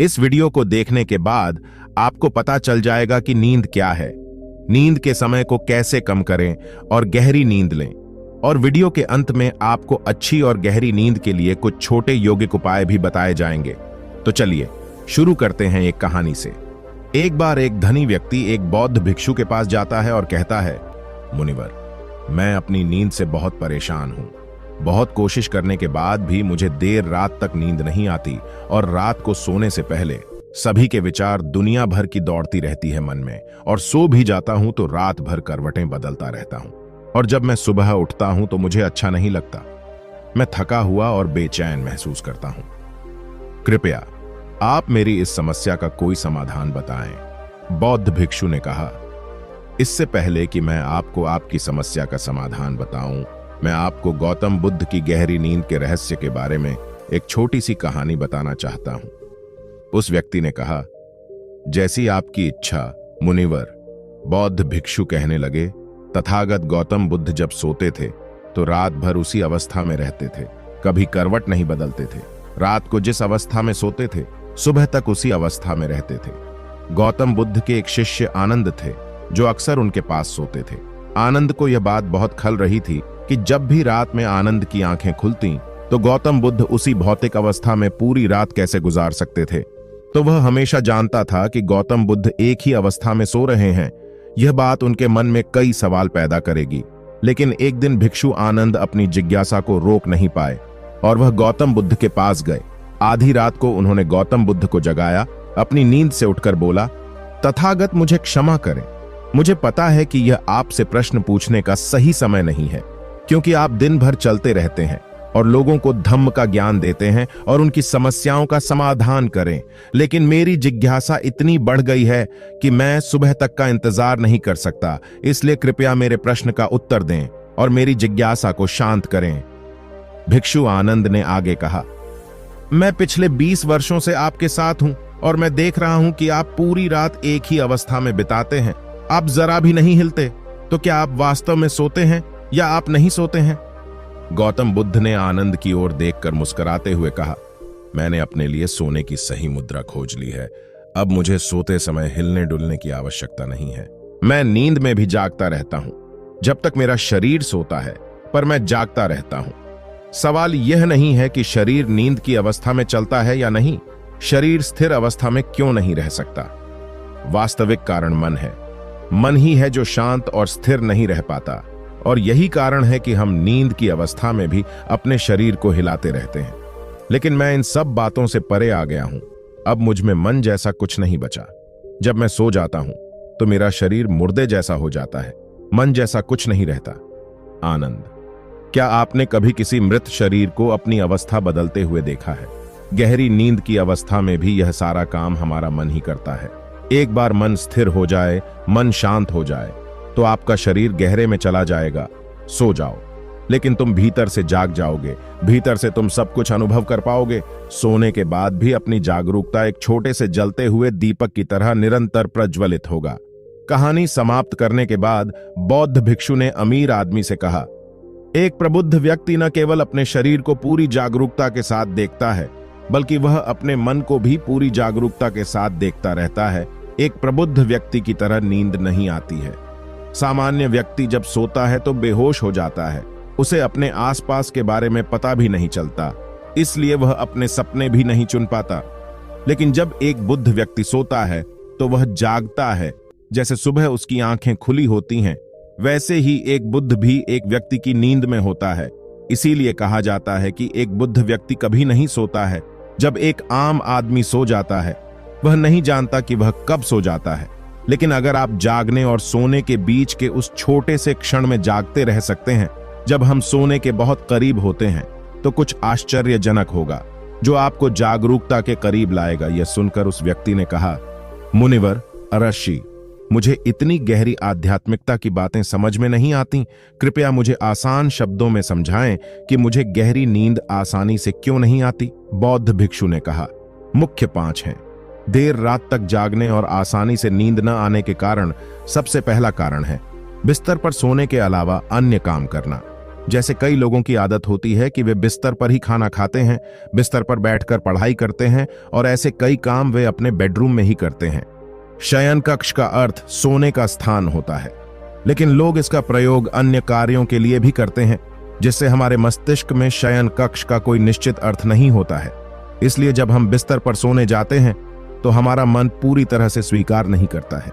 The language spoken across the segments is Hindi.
इस वीडियो को देखने के बाद आपको पता चल जाएगा कि नींद क्या है, नींद के समय को कैसे कम करें और गहरी नींद लें। और वीडियो के अंत में आपको अच्छी और गहरी नींद के लिए कुछ छोटे यौगिक उपाय भी बताए जाएंगे। तो चलिए शुरू करते हैं एक कहानी से। एक बार एक धनी व्यक्ति एक बौद्ध भिक्षु के पास जाता है और कहता है, मुनिवर, मैं अपनी नींद से बहुत परेशान हूं। बहुत कोशिश करने के बाद भी मुझे देर रात तक नींद नहीं आती और रात को सोने से पहले सभी के विचार दुनिया भर की दौड़ती रहती है मन में, और सो भी जाता हूं तो रात भर करवटें बदलता रहता हूं, और जब मैं सुबह उठता हूं तो मुझे अच्छा नहीं लगता। मैं थका हुआ और बेचैन महसूस करता हूं। कृपया आप मेरी इस समस्या का कोई समाधान बताएं। बौद्ध भिक्षु ने कहा, इससे पहले कि मैं आपको आपकी समस्या का समाधान बताऊं, मैं आपको गौतम बुद्ध की गहरी नींद के रहस्य के बारे में एक छोटी सी कहानी बताना चाहता हूं। उस व्यक्ति ने कहा, जैसी आपकी इच्छा मुनिवर। बौद्ध भिक्षु कहने लगे, तथागत गौतम बुद्ध जब सोते थे तो रात भर उसी अवस्था में रहते थे, कभी करवट नहीं बदलते थे। रात को जिस अवस्था में सोते थे सुबह तक उसी अवस्था में रहते थे। गौतम बुद्ध के एक शिष्य आनंद थे जो अक्सर उनके पास सोते थे। आनंद को यह बात बहुत खल रही थी कि जब भी रात में आनंद की आंखें खुलती तो गौतम बुद्ध उसी भौतिक अवस्था में पूरी रात कैसे गुजार सकते थे। तो वह हमेशा जानता था कि गौतम बुद्ध एक ही अवस्था में सो रहे हैं। यह बात उनके मन में कई सवाल पैदा करेगी। लेकिन एक दिन भिक्षु आनंद अपनी जिज्ञासा को रोक नहीं पाए और वह गौतम बुद्ध के पास गए। आधी रात को उन्होंने गौतम बुद्ध को जगाया। अपनी नींद से उठकर बोला, तथागत मुझे क्षमा करें। मुझे पता है कि यह आपसे प्रश्न पूछने का सही समय नहीं है, क्योंकि आप दिन भर चलते रहते हैं और लोगों को धम्म का ज्ञान देते हैं और उनकी समस्याओं का समाधान करें। लेकिन मेरी जिज्ञासा इतनी बढ़ गई है कि मैं सुबह तक का इंतजार नहीं कर सकता। इसलिए कृपया मेरे प्रश्न का उत्तर दें और मेरी जिज्ञासा को शांत करें। भिक्षु आनंद ने आगे कहा, मैं पिछले 20 वर्षों से आपके साथ हूं और मैं देख रहा हूं कि आप पूरी रात एक ही अवस्था में बिताते हैं। आप जरा भी नहीं हिलते। तो क्या आप वास्तव में सोते हैं या आप नहीं सोते हैं? गौतम बुद्ध ने आनंद की ओर देखकर मुस्कुराते हुए कहा, मैंने अपने लिए सोने की सही मुद्रा खोज ली है। अब मुझे सोते समय हिलने डुलने की आवश्यकता नहीं है। मैं नींद में भी जागता रहता हूं। जब तक मेरा शरीर सोता है पर मैं जागता रहता हूं। सवाल यह नहीं है कि शरीर नींद की अवस्था में चलता है या नहीं, शरीर स्थिर अवस्था में क्यों नहीं रह सकता। वास्तविक कारण मन है। मन ही है जो शांत और स्थिर नहीं रह पाता, और यही कारण है कि हम नींद की अवस्था में भी अपने शरीर को हिलाते रहते हैं। लेकिन मैं इन सब बातों से परे आ गया हूं। अब मुझ में मन जैसा कुछ नहीं बचा। जब मैं सो जाता हूं तो मेरा शरीर मुर्दे जैसा हो जाता है, मन जैसा कुछ नहीं रहता। आनंद, क्या आपने कभी किसी मृत शरीर को अपनी अवस्था बदलते हुए देखा है? गहरी नींद की अवस्था में भी यह सारा काम हमारा मन ही करता है। एक बार मन स्थिर हो जाए, मन शांत हो जाए, तो आपका शरीर गहरे में चला जाएगा। सो जाओ, लेकिन तुम भीतर से जाग जाओगे। भीतर से तुम सब कुछ अनुभव कर पाओगे। सोने के बाद भी अपनी जागरूकता एक छोटे से जलते हुए दीपक की तरह निरंतर प्रज्वलित होगा। कहानी समाप्त करने के बाद बौद्ध भिक्षु ने अमीर आदमी से कहा, एक प्रबुद्ध व्यक्ति न केवल अपने शरीर को पूरी जागरूकता के साथ देखता है, बल्कि वह अपने मन को भी पूरी जागरूकता के साथ देखता रहता है। एक प्रबुद्ध व्यक्ति की तरह नींद नहीं आती है। सामान्य व्यक्ति जब सोता है तो बेहोश हो जाता है। उसे अपने आसपास के बारे में पता भी नहीं चलता, इसलिए वह अपने सपने भी नहीं चुन पाता। लेकिन जब एक बुद्ध व्यक्ति सोता है तो वह जागता है। जैसे सुबह उसकी आंखें खुली होती हैं, वैसे ही एक बुद्ध भी एक व्यक्ति की नींद में होता है। इसीलिए कहा जाता है कि एक बुद्ध व्यक्ति कभी नहीं सोता है। जब एक आम आदमी सो जाता है, वह नहीं जानता कि वह कब सो जाता है। लेकिन अगर आप जागने और सोने के बीच के उस छोटे से क्षण में जागते रह सकते हैं, जब हम सोने के बहुत करीब होते हैं, तो कुछ आश्चर्यजनक होगा जो आपको जागरूकता के करीब लाएगा। यह सुनकर उस व्यक्ति ने कहा, मुनिवर अरशी, मुझे इतनी गहरी आध्यात्मिकता की बातें समझ में नहीं आती। कृपया मुझे आसान शब्दों में समझाएं कि मुझे गहरी नींद आसानी से क्यों नहीं आती। बौद्ध भिक्षु ने कहा, मुख्य 5 हैं। देर रात तक जागने और आसानी से नींद न आने के कारण सबसे पहला कारण है बिस्तर पर सोने के अलावा अन्य काम करना। जैसे कई लोगों की आदत होती है कि वे बिस्तर पर ही खाना खाते हैं, बिस्तर पर बैठकर पढ़ाई करते हैं और ऐसे कई काम वे अपने बेडरूम में ही करते हैं। शयन कक्ष का अर्थ सोने का स्थान होता है, लेकिन लोग इसका प्रयोग अन्य कार्यों के लिए भी करते हैं, जिससे हमारे मस्तिष्क में शयन कक्ष का कोई निश्चित अर्थ नहीं होता है। इसलिए जब हम बिस्तर पर सोने जाते हैं तो हमारा मन पूरी तरह से स्वीकार नहीं करता है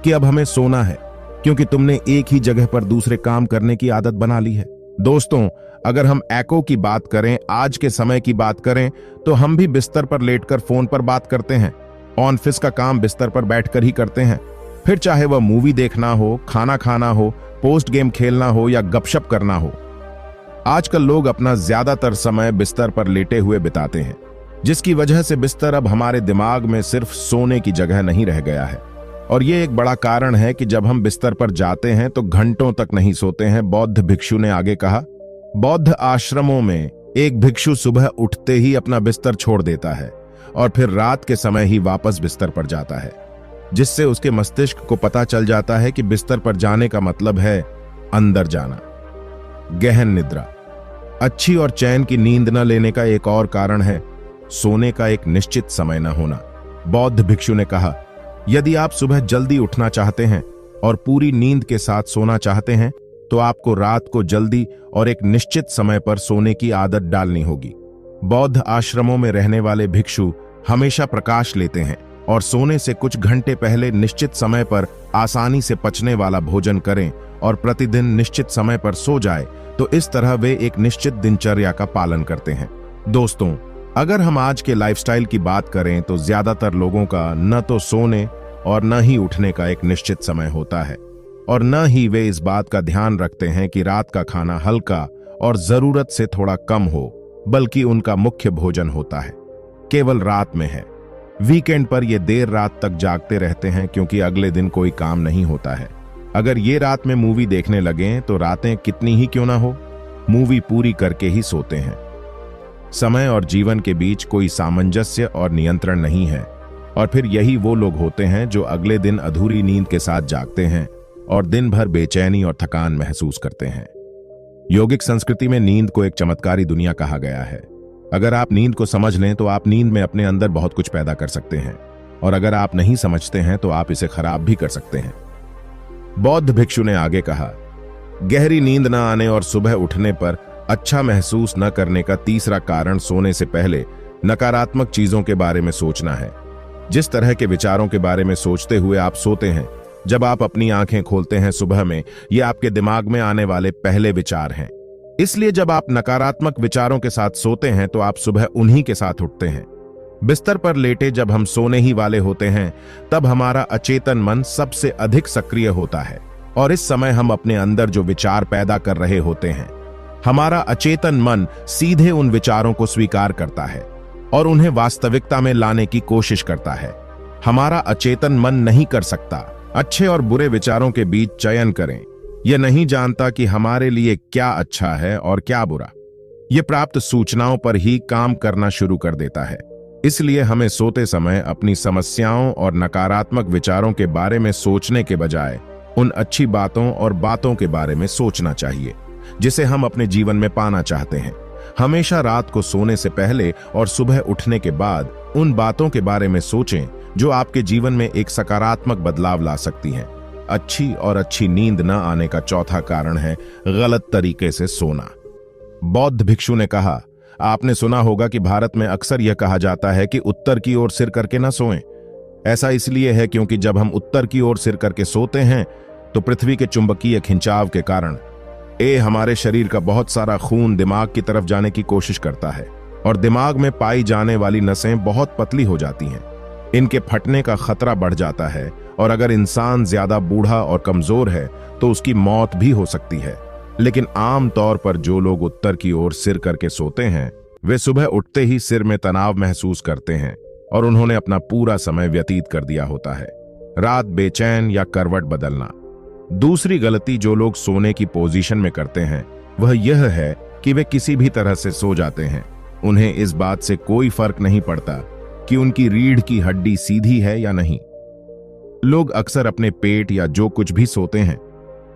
कि अब हमें सोना है, क्योंकि तुमने एक ही जगह पर दूसरे काम करने की आदत बना ली है। दोस्तों, अगर हम एको की बात करें, आज के समय की बात करें, तो हम भी बिस्तर पर लेटकर फोन पर बात करते हैं। ऑफिस का काम बिस्तर पर बैठकर ही करते हैं, फिर चाहे वह मूवी देखना हो, खाना खाना हो, पोस्ट गेम खेलना हो या गपशप करना हो। आजकल लोग अपना ज्यादातर समय बिस्तर पर लेटे हुए बिताते हैं, जिसकी वजह से बिस्तर अब हमारे दिमाग में सिर्फ सोने की जगह नहीं रह गया है। और ये एक बड़ा कारण है कि जब हम बिस्तर पर जाते हैं तो घंटों तक नहीं सोते हैं। बौद्ध भिक्षु ने आगे कहा, बौद्ध आश्रमों में एक भिक्षु सुबह उठते ही अपना बिस्तर छोड़ देता है और फिर रात के समय ही वापस बिस्तर पर जाता है, जिससे उसके मस्तिष्क को पता चल जाता है कि बिस्तर पर जाने का मतलब है अंदर जाना। गहन निद्रा। अच्छी और चैन की नींद न लेने का एक और कारण है सोने का एक निश्चित समय न होना। बौद्ध भिक्षु ने कहा, यदि आप सुबह जल्दी उठना चाहते हैं और पूरी नींद के साथ सोना चाहते हैं तो आपको रात को जल्दी और एक निश्चित समय पर सोने की आदत डालनी होगी। बौद्ध आश्रमों में रहने वाले भिक्षु हमेशा प्रकाश लेते हैं और सोने से कुछ घंटे पहले निश्चित समय पर आसानी से पचने वाला भोजन करें और प्रतिदिन निश्चित समय पर सो जाए, तो इस तरह वे एक निश्चित दिनचर्या का पालन करते हैं। दोस्तों, अगर हम आज के लाइफस्टाइल की बात करें तो ज्यादातर लोगों का न तो सोने और न ही उठने का एक निश्चित समय होता है, और न ही वे इस बात का ध्यान रखते हैं कि रात का खाना हल्का और जरूरत से थोड़ा कम हो, बल्कि उनका मुख्य भोजन होता है केवल रात में है। वीकेंड पर ये देर रात तक जागते रहते हैं क्योंकि अगले दिन कोई काम नहीं होता है। अगर ये रात में मूवी देखने लगें तो रातें कितनी ही क्यों ना हो, मूवी पूरी करके ही सोते हैं। समय और जीवन के बीच कोई सामंजस्य और नियंत्रण नहीं है, और फिर यही वो लोग होते हैं जो अगले दिन अधूरी नींद के साथ जागते हैं और दिन भर बेचैनी और थकान महसूस करते हैं। योगिक संस्कृति में नींद को एक चमत्कारी दुनिया कहा गया है। अगर आप नींद को समझ लें तो आप नींद में अपने अंदर बहुत कुछ पैदा कर सकते हैं, और अगर आप नहीं समझते हैं तो आप इसे खराब भी कर सकते हैं। बौद्ध भिक्षु ने आगे कहा, गहरी नींद न आने और सुबह उठने पर अच्छा महसूस न करने का तीसरा कारण सोने से पहले नकारात्मक चीजों के बारे में सोचना है। जिस तरह के विचारों के बारे में सोचते हुए आप सोते हैं, जब आप अपनी आंखें खोलते हैं सुबह में, ये आपके दिमाग में आने वाले पहले विचार हैं। इसलिए जब आप नकारात्मक विचारों के साथ सोते हैं तो आप सुबह उन्हीं के साथ उठते हैं। बिस्तर पर लेटे जब हम सोने ही वाले होते हैं, तब हमारा अचेतन मन सबसे अधिक सक्रिय होता है, और इस समय हम अपने अंदर जो विचार पैदा कर रहे होते हैं, हमारा अचेतन मन सीधे उन विचारों को स्वीकार करता है और उन्हें वास्तविकता में लाने की कोशिश करता है। हमारा अचेतन मन नहीं कर सकता अच्छे और बुरे विचारों के बीच चयन करें। यह नहीं जानता कि हमारे लिए क्या अच्छा है और क्या बुरा। यह प्राप्त सूचनाओं पर ही काम करना शुरू कर देता है। इसलिए हमें सोते समय अपनी समस्याओं और नकारात्मक विचारों के बारे में सोचने के बजाय उन अच्छी बातों और बातों के बारे में सोचना चाहिए जिसे हम अपने जीवन में पाना चाहते हैं। हमेशा रात को सोने से पहले और सुबह उठने के बाद उन बातों के बारे में सोचें जो आपके जीवन में एक सकारात्मक बदलाव ला सकती हैं। अच्छी नींद न आने का चौथा कारण है गलत तरीके से सोना। बौद्ध भिक्षु ने कहा, आपने सुना होगा कि भारत में अक्सर यह कहा जाता है कि उत्तर की ओर सिर करके न सोएं। ऐसा इसलिए है क्योंकि जब हम उत्तर की ओर सिर करके सोते हैं तो पृथ्वी के चुंबकीय खिंचाव के कारण हमारे शरीर का बहुत सारा खून दिमाग की तरफ जाने की कोशिश करता है, और दिमाग में पाई जाने वाली नसें बहुत पतली हो जाती हैं। इनके फटने का खतरा बढ़ जाता है, और अगर इंसान ज्यादा बूढ़ा और कमजोर है तो उसकी मौत भी हो सकती है। लेकिन आम तौर पर जो लोग उत्तर की ओर सिर करके सोते हैं, वे सुबह उठते ही सिर में तनाव महसूस करते हैं और उन्होंने अपना पूरा समय व्यतीत कर दिया होता है। रात बेचैन या करवट बदलना। दूसरी गलती जो लोग सोने की पोजीशन में करते हैं वह यह है कि वे किसी भी तरह से सो जाते हैं। उन्हें इस बात से कोई फर्क नहीं पड़ता कि उनकी रीढ़ की हड्डी सीधी है या नहीं। लोग अक्सर अपने पेट या जो कुछ भी सोते हैं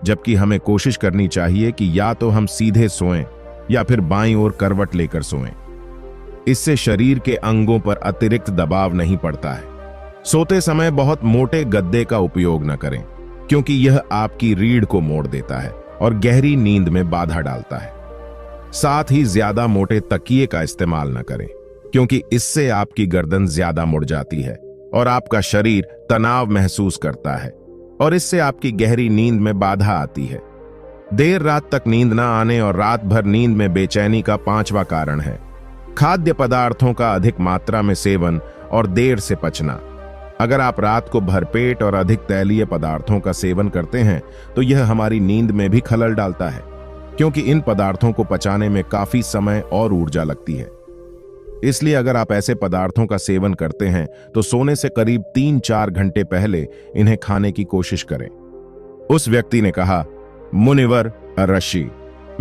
जबकि हमें कोशिश करनी चाहिए कि या तो हम सीधे सोएं या फिर बाईं ओर करवट लेकर सोएं। इससे शरीर के अंगों पर अतिरिक्त दबाव नहीं पड़ता है। सोते समय बहुत मोटे गद्दे का उपयोग न करें, क्योंकि यह आपकी रीढ़ को मोड़ देता है और गहरी नींद में बाधा डालता है। साथ ही ज्यादा मोटे तकिए का इस्तेमाल न करें, क्योंकि इससे आपकी गर्दन ज्यादा मुड़ जाती है और आपका शरीर तनाव महसूस करता है और इससे आपकी गहरी नींद में बाधा आती है। देर रात तक नींद न आने और रात भर नींद में बेचैनी का 5वां कारण है खाद्य पदार्थों का अधिक मात्रा में सेवन और देर से पचना। अगर आप रात को भरपेट और अधिक तैलीय पदार्थों का सेवन करते हैं तो यह हमारी नींद में भी खलल डालता है, क्योंकि इन पदार्थों को पचाने में काफी समय और ऊर्जा लगती है। इसलिए अगर आप ऐसे पदार्थों का सेवन करते हैं तो सोने से करीब 3-4 घंटे पहले इन्हें खाने की कोशिश करें। उस व्यक्ति ने कहा, मुनिवर ऋषि,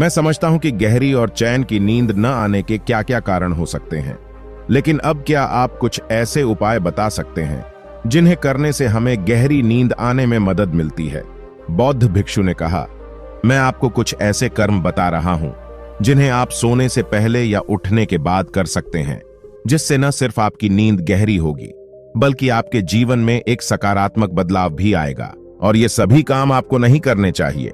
मैं समझता हूं कि गहरी और चैन की नींद न आने के क्या क्या कारण हो सकते हैं, लेकिन अब क्या आप कुछ ऐसे उपाय बता सकते हैं जिन्हें करने से हमें गहरी नींद आने में मदद मिलती है? बौद्ध भिक्षु ने कहा, मैं आपको कुछ ऐसे कर्म बता रहा हूं जिन्हें आप सोने से पहले या उठने के बाद कर सकते हैं, जिससे न सिर्फ आपकी नींद गहरी होगी बल्कि आपके जीवन में एक सकारात्मक बदलाव भी आएगा। और ये सभी काम आपको नहीं करने चाहिए।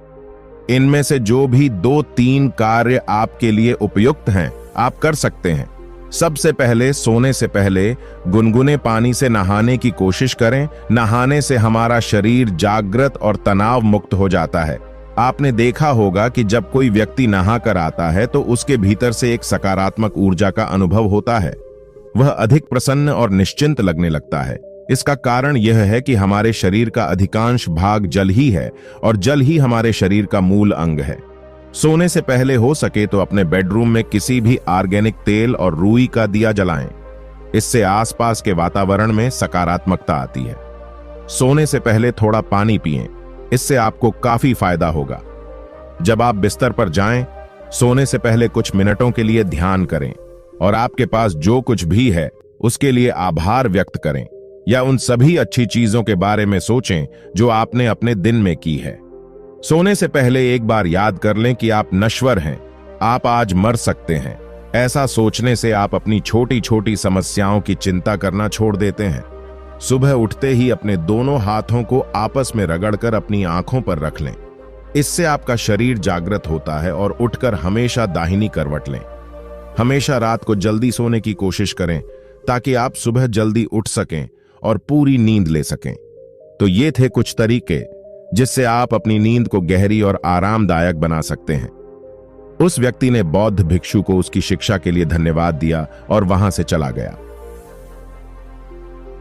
इनमें से जो भी 2-3 कार्य आपके लिए उपयुक्त हैं आप कर सकते हैं। सबसे पहले, सोने से पहले गुनगुने पानी से नहाने की कोशिश करें। नहाने से हमारा शरीर जागृत और तनाव मुक्त हो जाता है। आपने देखा होगा कि जब कोई व्यक्ति नहाकर आता है तो उसके भीतर से एक सकारात्मक ऊर्जा का अनुभव होता है। वह अधिक प्रसन्न और निश्चिंत लगने लगता है। इसका कारण यह है कि हमारे शरीर का अधिकांश भाग जल ही है और जल ही हमारे शरीर का मूल अंग है। सोने से पहले हो सके तो अपने बेडरूम में किसी भी ऑर्गेनिक तेल और रुई का दिया जलाएं। इससे आसपास के वातावरण में सकारात्मकता आती है। सोने से पहले थोड़ा पानी पिएं, इससे आपको काफी फायदा होगा। जब आप बिस्तर पर जाएं, सोने से पहले कुछ मिनटों के लिए ध्यान करें और आपके पास जो कुछ भी है उसके लिए आभार व्यक्त करें या उन सभी अच्छी चीजों के बारे में सोचें जो आपने अपने दिन में की है। सोने से पहले एक बार याद कर लें कि आप नश्वर हैं, आप आज मर सकते हैं। ऐसा सोचने से आप अपनी छोटी छोटी समस्याओं की चिंता करना छोड़ देते हैं। सुबह उठते ही अपने दोनों हाथों को आपस में रगड़कर अपनी आंखों पर रख लें। इससे आपका शरीर जागृत होता है और उठकर हमेशा दाहिनी करवट लें। हमेशा रात को जल्दी सोने की कोशिश करें ताकि आप सुबह जल्दी उठ सकें और पूरी नींद ले सकें। तो ये थे कुछ तरीके जिससे आप अपनी नींद को गहरी और आरामदायक बना सकते हैं। उस व्यक्ति ने बौद्ध भिक्षु को उसकी शिक्षा के लिए धन्यवाद दिया और वहां से चला गया।